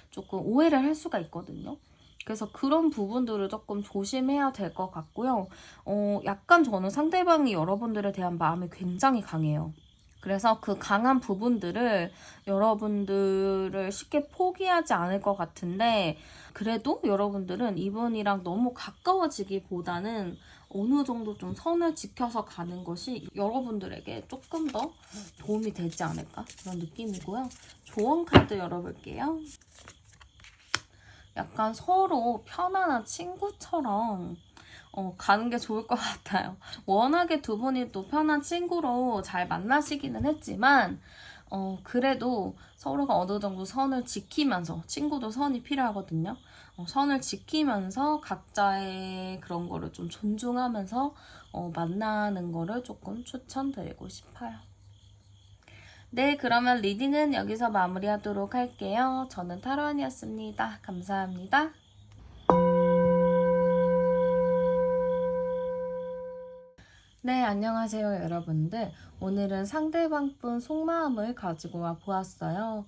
조금 오해를 할 수가 있거든요. 그래서 그런 부분들을 조금 조심해야 될 것 같고요. 약간 저는 상대방이 여러분들에 대한 마음이 굉장히 강해요. 그래서 그 강한 부분들을 여러분들을 쉽게 포기하지 않을 것 같은데 그래도 여러분들은 이분이랑 너무 가까워지기보다는 어느 정도 좀 선을 지켜서 가는 것이 여러분들에게 조금 더 도움이 되지 않을까 그런 느낌이고요. 조언 카드 열어볼게요. 약간 서로 편안한 친구처럼 가는 게 좋을 것 같아요. 워낙에 두 분이 또 편한 친구로 잘 만나시기는 했지만 그래도 서로가 어느 정도 선을 지키면서 친구도 선이 필요하거든요. 선을 지키면서 각자의 그런 거를 좀 존중하면서 만나는 거를 조금 추천드리고 싶어요. 네, 그러면 리딩은 여기서 마무리하도록 할게요. 저는 타로안이었습니다. 감사합니다. 네, 안녕하세요, 여러분들. 오늘은 상대방 분 속마음을 가지고 와 보았어요.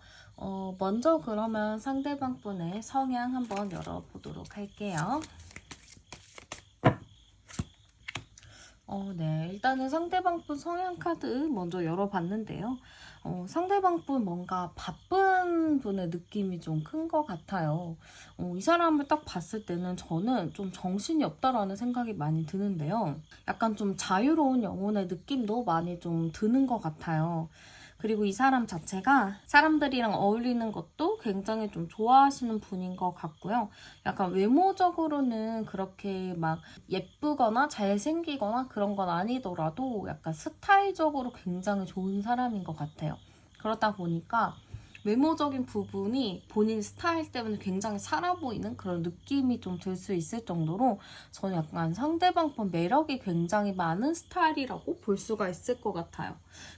먼저 그러면 상대방 분의 성향 한번 열어보도록 할게요. 네, 일단은 상대방 분 성향 카드 먼저 열어봤는데요. 상대방 분 뭔가 바쁜 분의 느낌이 좀 큰 것 같아요. 이 사람을 딱 봤을 때는 저는 좀 정신이 없다라는 생각이 많이 드는데요. 약간 좀 자유로운 영혼의 느낌도 많이 좀 드는 것 같아요. 그리고 이 사람 자체가 사람들이랑 어울리는 것도 굉장히 좀 좋아하시는 분인 것 같고요. 약간 외모적으로는 그렇게 막 예쁘거나 잘생기거나 그런 건 아니더라도 약간 스타일적으로 굉장히 좋은 사람인 것 같아요. 그러다 보니까 외모적인 부분이 본인 스타일 때문에 굉장히 살아 보이는 그런 느낌이 좀 들 수 있을 정도로 저는 약간 상대방 분 매력이 굉장히 많은 스타일이라고 볼 수가 있을 것 같아요.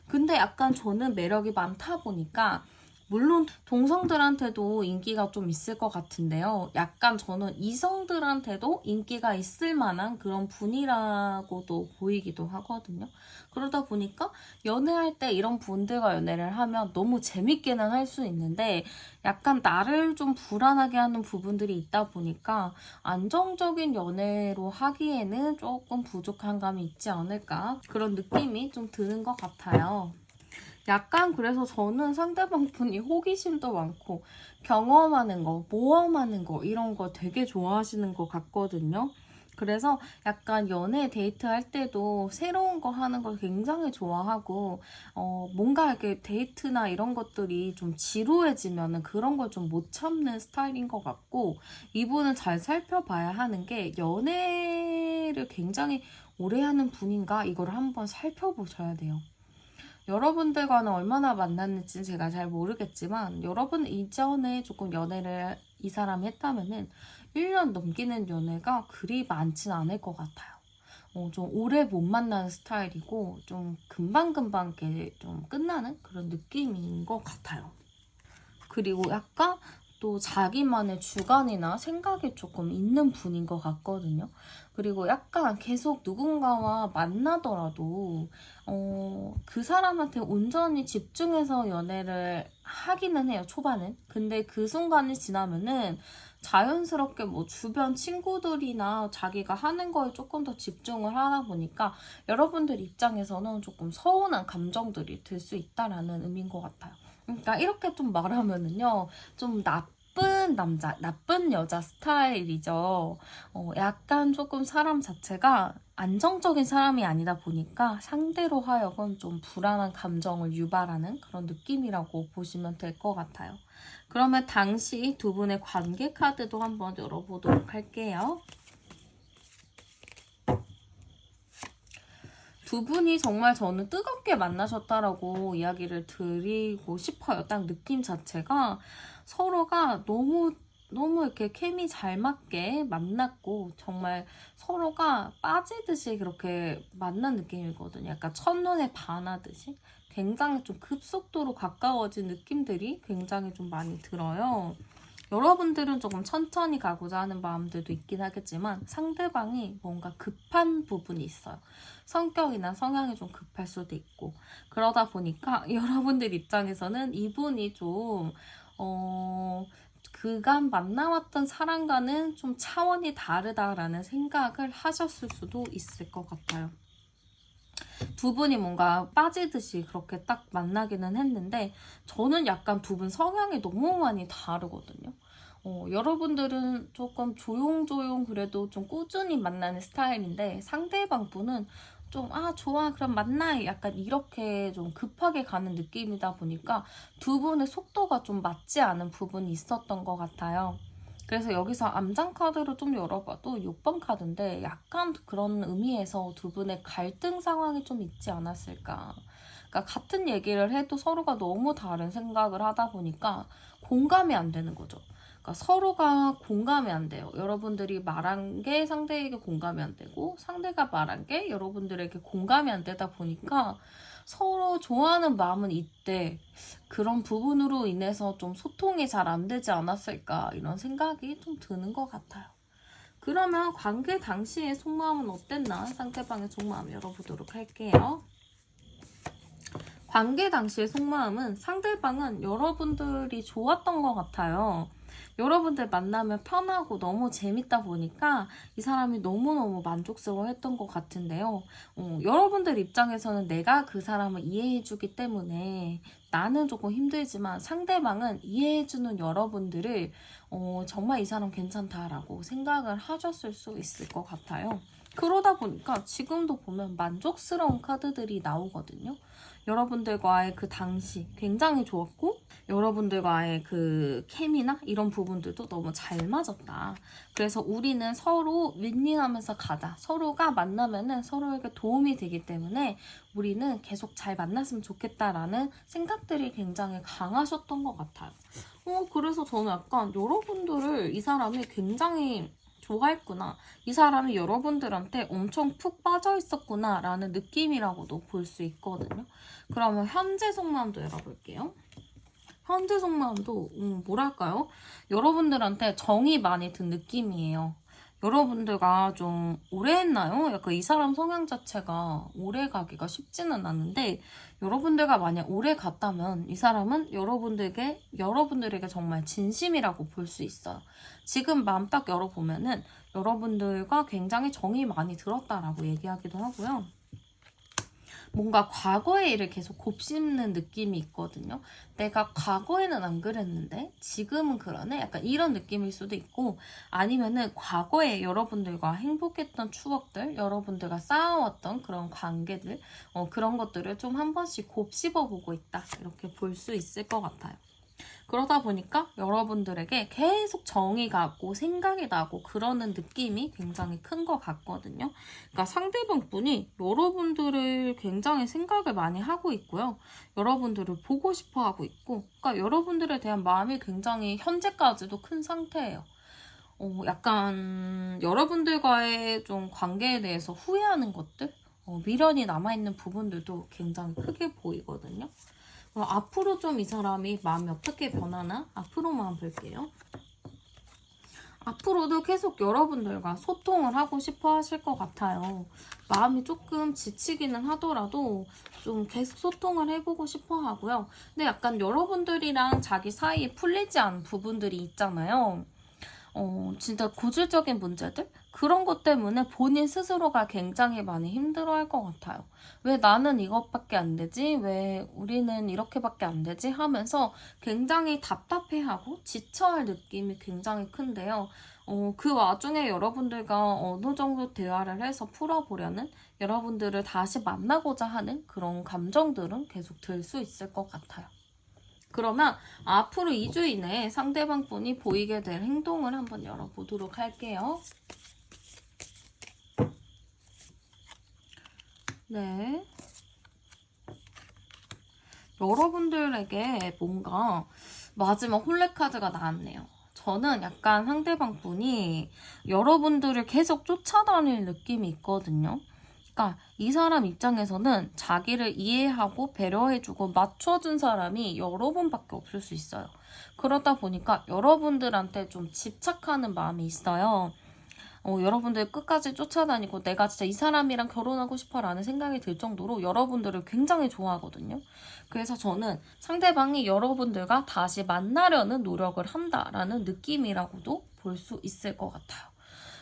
근데 약간 저는 매력이 많다 보니까 물론 동성들한테도 인기가 좀 있을 것 같은데요. 약간 저는 이성들한테도 인기가 있을 만한 그런 분이라고도 보이기도 하거든요. 그러다 보니까 연애할 때 이런 분들과 연애를 하면 너무 재밌게는 할 수 있는데 약간 나를 좀 불안하게 하는 부분들이 있다 보니까 안정적인 연애로 하기에는 조금 부족한 감이 있지 않을까, 그런 느낌이 좀 드는 것 같아요. 약간 그래서 저는 상대방 분이 호기심도 많고 경험하는 거, 모험하는 거 이런 거 되게 좋아하시는 것 같거든요. 그래서 약간 연애 데이트 할 때도 새로운 거 하는 걸 굉장히 좋아하고 뭔가 이렇게 데이트나 이런 것들이 좀 지루해지면은 그런 걸 좀 못 참는 스타일인 것 같고, 이분은 잘 살펴봐야 하는 게 연애를 굉장히 오래 하는 분인가 이걸 한번 살펴보셔야 돼요. 여러분들과는 얼마나 만났는지 제가 잘 모르겠지만 여러분 이전에 조금 연애를 이 사람이 했다면은 1년 넘기는 연애가 그리 많진 않을 것 같아요. 좀 오래 못 만나는 스타일이고 좀 금방금방 이렇게 좀 끝나는 그런 느낌인 것 같아요. 그리고 약간 또 자기만의 주관이나 생각이 조금 있는 분인 것 같거든요. 그리고 약간 계속 누군가와 만나더라도 그 사람한테 온전히 집중해서 연애를 하기는 해요, 초반은. 근데 그 순간이 지나면은 자연스럽게 뭐 주변 친구들이나 자기가 하는 거에 조금 더 집중을 하다 보니까 여러분들 입장에서는 조금 서운한 감정들이 들 수 있다라는 의미인 것 같아요. 그러니까 이렇게 좀 말하면은요, 좀 나쁜 남자, 나쁜 여자 스타일이죠. 약간 조금 사람 자체가 안정적인 사람이 아니다 보니까 상대로 하여금 좀 불안한 감정을 유발하는 그런 느낌이라고 보시면 될 것 같아요. 그러면 당시 두 분의 관계 카드도 한번 열어보도록 할게요. 두 분이 정말 저는 뜨겁게 만나셨다라고 이야기를 드리고 싶어요. 딱 느낌 자체가 서로가 너무 이렇게 케미 잘 맞게 만났고 정말 서로가 빠지듯이 그렇게 만난 느낌이거든요. 약간 첫눈에 반하듯이 굉장히 좀 급속도로 가까워진 느낌들이 굉장히 좀 많이 들어요. 여러분들은 조금 천천히 가고자 하는 마음들도 있긴 하겠지만 상대방이 뭔가 급한 부분이 있어요. 성격이나 성향이 좀 급할 수도 있고, 그러다 보니까 여러분들 입장에서는 이분이 좀 그간 만나왔던 사람과는 좀 차원이 다르다라는 생각을 하셨을 수도 있을 것 같아요. 두 분이 뭔가 빠지듯이 그렇게 딱 만나기는 했는데 저는 약간 두 분 성향이 너무 많이 다르거든요. 여러분들은 조금 조용조용 그래도 좀 꾸준히 만나는 스타일인데 상대방 분은 좀 좋아 그럼 만나 약간 이렇게 좀 급하게 가는 느낌이다 보니까 두 분의 속도가 좀 맞지 않은 부분이 있었던 것 같아요. 그래서 여기서 암장 카드로 좀 열어봐도 6번 카드인데 약간 그런 의미에서 두 분의 갈등 상황이 좀 있지 않았을까. 그러니까 같은 얘기를 해도 서로가 너무 다른 생각을 하다 보니까 공감이 안 되는 거죠. 그러니까 서로가 공감이 안 돼요. 여러분들이 말한 게 상대에게 공감이 안 되고 상대가 말한 게 여러분들에게 공감이 안 되다 보니까 서로 좋아하는 마음은 있대. 그런 부분으로 인해서 좀 소통이 잘 안 되지 않았을까 이런 생각이 좀 드는 것 같아요. 그러면 관계 당시의 속마음은 어땠나 상대방의 속마음 열어보도록 할게요. 관계 당시의 속마음은 상대방은 여러분들이 좋았던 것 같아요. 여러분들 만나면 편하고 너무 재밌다 보니까 이 사람이 너무너무 만족스러워했던 것 같은데요. 여러분들 입장에서는 내가 그 사람을 이해해주기 때문에 나는 조금 힘들지만 상대방은 이해해주는 여러분들을 정말 이 사람 괜찮다라고 생각을 하셨을 수 있을 것 같아요. 그러다 보니까 지금도 보면 만족스러운 카드들이 나오거든요. 여러분들과의 그 당시 굉장히 좋았고 여러분들과의 그 케미나 이런 부분들도 너무 잘 맞았다. 그래서 우리는 서로 윈윈하면서 가자. 서로가 만나면은 서로에게 도움이 되기 때문에 우리는 계속 잘 만났으면 좋겠다라는 생각들이 굉장히 강하셨던 것 같아요. 그래서 저는 약간 여러분들을 이 사람이 굉장히 좋아했구나. 이 사람이 여러분들한테 엄청 푹 빠져 있었구나 라는 느낌이라고도 볼 수 있거든요. 그러면 현재 속마음도 열어볼게요. 현재 속마음도 뭐랄까요? 여러분들한테 정이 많이 든 느낌이에요. 여러분들과 좀 오래 했나요? 약간 이 사람 성향 자체가 오래 가기가 쉽지는 않은데 여러분들과 만약 오래 갔다면 이 사람은 여러분들에게 정말 진심이라고 볼 수 있어요. 지금 마음 딱 열어보면은 여러분들과 굉장히 정이 많이 들었다라고 얘기하기도 하고요. 뭔가 과거의 일을 계속 곱씹는 느낌이 있거든요. 내가 과거에는 안 그랬는데 지금은 그러네? 약간 이런 느낌일 수도 있고, 아니면은 과거에 여러분들과 행복했던 추억들, 여러분들과 쌓아왔던 그런 관계들, 그런 것들을 좀 한 번씩 곱씹어 보고 있다, 이렇게 볼 수 있을 것 같아요. 그러다 보니까 여러분들에게 계속 정이 가고 생각이 나고 그러는 느낌이 굉장히 큰 것 같거든요. 그러니까 상대방 분이 여러분들을 굉장히 생각을 많이 하고 있고요. 여러분들을 보고 싶어 하고 있고, 그러니까 여러분들에 대한 마음이 굉장히 현재까지도 큰 상태예요. 약간 여러분들과의 좀 관계에 대해서 후회하는 것들, 미련이 남아있는 부분들도 굉장히 크게 보이거든요. 앞으로 좀 이 사람이 마음이 어떻게 변하나? 앞으로만 볼게요. 앞으로도 계속 여러분들과 소통을 하고 싶어 하실 것 같아요. 마음이 조금 지치기는 하더라도 좀 계속 소통을 해보고 싶어 하고요. 근데 약간 여러분들이랑 자기 사이에 풀리지 않은 부분들이 있잖아요. 진짜 고질적인 문제들? 그런 것 때문에 본인 스스로가 굉장히 많이 힘들어할 것 같아요. 왜 나는 이것밖에 안 되지? 왜 우리는 이렇게밖에 안 되지? 하면서 굉장히 답답해하고 지쳐할 느낌이 굉장히 큰데요. 그 와중에 여러분들과 어느 정도 대화를 해서 풀어보려는, 여러분들을 다시 만나고자 하는 그런 감정들은 계속 들 수 있을 것 같아요. 그러면 앞으로 2주 이내에 상대방 분이 보이게 될 행동을 한번 열어보도록 할게요. 네. 여러분들에게 뭔가 마지막 홀레 카드가 나왔네요. 저는 약간 상대방 분이 여러분들을 계속 쫓아다닐 느낌이 있거든요. 그러니까 이 사람 입장에서는 자기를 이해하고 배려해주고 맞춰준 사람이 여러분밖에 없을 수 있어요. 그러다 보니까 여러분들한테 좀 집착하는 마음이 있어요. 여러분들 끝까지 쫓아다니고 내가 진짜 이 사람이랑 결혼하고 싶어라는 생각이 들 정도로 여러분들을 굉장히 좋아하거든요. 그래서 저는 상대방이 여러분들과 다시 만나려는 노력을 한다라는 느낌이라고도 볼 수 있을 것 같아요.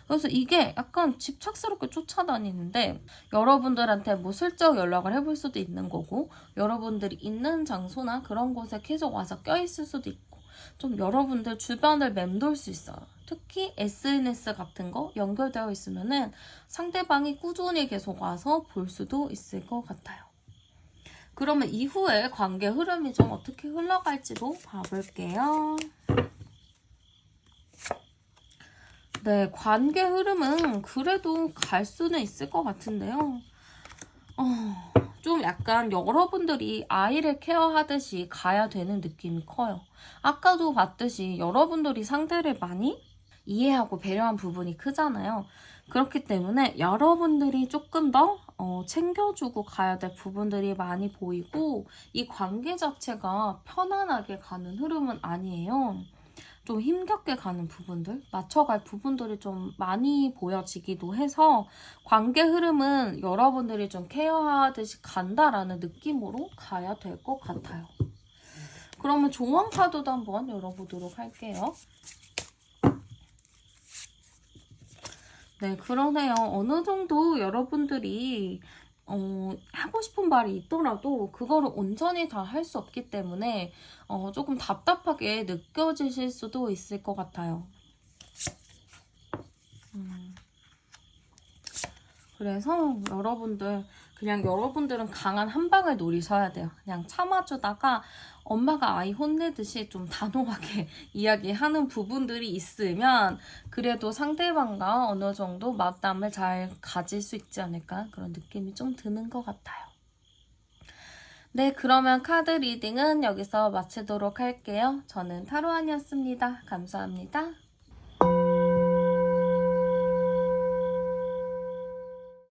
그래서 이게 약간 집착스럽게 쫓아다니는데 여러분들한테 뭐 슬쩍 연락을 해볼 수도 있는 거고, 여러분들이 있는 장소나 그런 곳에 계속 와서 껴있을 수도 있고, 좀 여러분들 주변을 맴돌 수 있어요. 특히 SNS 같은 거 연결되어 있으면은 상대방이 꾸준히 계속 와서 볼 수도 있을 것 같아요. 그러면 이후에 관계 흐름이 좀 어떻게 흘러갈지도 봐볼게요. 네, 관계 흐름은 그래도 갈 수는 있을 것 같은데요. 좀 약간 여러분들이 아이를 케어하듯이 가야 되는 느낌이 커요. 아까도 봤듯이 여러분들이 상대를 많이 이해하고 배려한 부분이 크잖아요. 그렇기 때문에 여러분들이 조금 더 챙겨주고 가야 될 부분들이 많이 보이고, 이 관계 자체가 편안하게 가는 흐름은 아니에요. 좀 힘겹게 가는 부분들, 맞춰갈 부분들이 좀 많이 보여지기도 해서 관계 흐름은 여러분들이 좀 케어하듯이 간다라는 느낌으로 가야 될 것 같아요. 그러면 조언 카드도 한번 열어보도록 할게요. 네, 그러네요. 어느 정도 여러분들이 하고 싶은 말이 있더라도 그거를 온전히 다 할 수 없기 때문에 조금 답답하게 느껴지실 수도 있을 것 같아요. 그래서 여러분들은 강한 한 방을 노리셔야 돼요. 그냥 참아주다가 엄마가 아이 혼내듯이 좀 단호하게 이야기하는 부분들이 있으면 그래도 상대방과 어느 정도 맞담을 잘 가질 수 있지 않을까, 그런 느낌이 좀 드는 것 같아요. 네, 그러면 카드 리딩은 여기서 마치도록 할게요. 저는 타로안이었습니다. 감사합니다.